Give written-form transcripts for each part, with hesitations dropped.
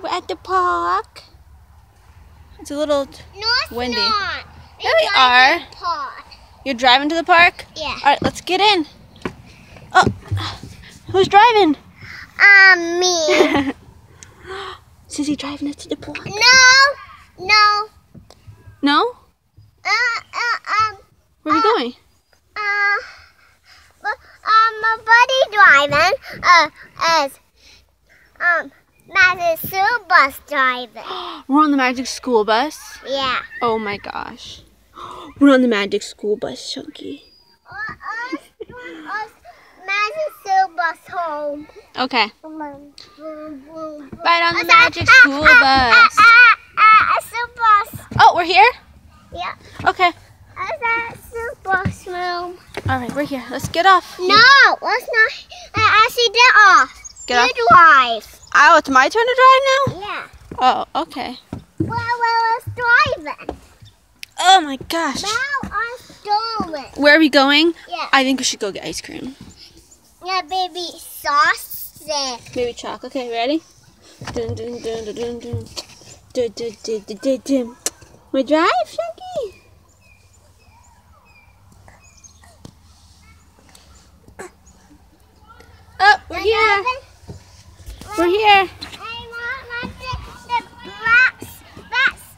We're at the park. It's a little windy. Not. There we are. Park. You're driving to the park? Yeah. All right, let's get in. Oh, who's driving? Me. Sissy driving us to the park. No. No? Where are we going? My buddy driving. As Magic School Bus driving. We're on the Magic School Bus? Yeah. Oh my gosh. We're on the Magic School Bus, Chunky. Magic School Bus home. Okay. Right on the Is Magic School Bus. School bus. Oh, we're here? Yeah. Okay. Is that school bus room? All right, we're here. Let's get off. No, let's not. I see that off. Get off. You drive. Oh, it's my turn to drive now? Yeah. Oh, okay. Well, let's drive it. Oh my gosh. Now I'm doing. Where are we going? Yeah. I think we should go get ice cream. Yeah, baby sauce. Maybe chocolate. Okay, ready? Dun, dun, dun, dun, dun, dun. Dun, dun, dun, dun, dun, dun. We drive, Chunky? Oh, we're here. We're here. I want the black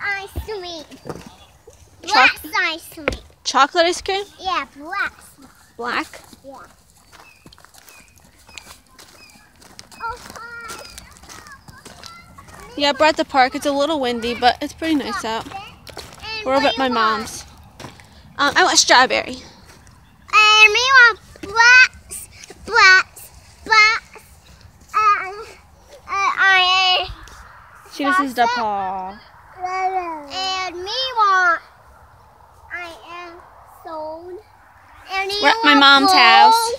ice cream. Black ice cream. Chocolate ice cream? Yeah, black. Black. Yeah. Oh, hi. Yeah, we're at the park. It's a little windy, but it's pretty nice out. And We're over what at my do you want? mom's. I want strawberry. And we want blacks. She just is the paw. And me want. I am sold. And you We're at my want mom's bowl? house.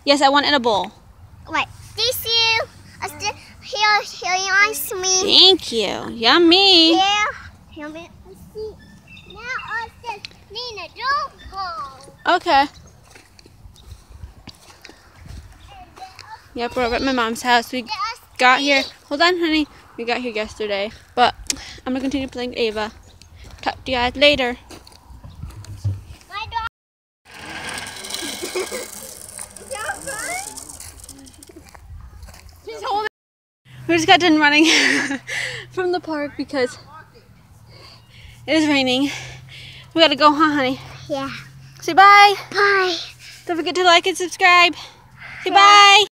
Yes, I want in a bowl. Wait, this you. Here you ice cream. Thank you. Yummy. Yeah. Here me. Now I just need a go home. Okay. Yep, we're over at my mom's house. We got here. Hold on, honey. We got here yesterday. But I'm going to continue playing Ava. Talk to you guys later. My dog. She's holding. We just got done running from the park because it is raining. We got to go, huh, honey? Yeah. Say bye. Bye. Don't forget to like and subscribe. Say bye.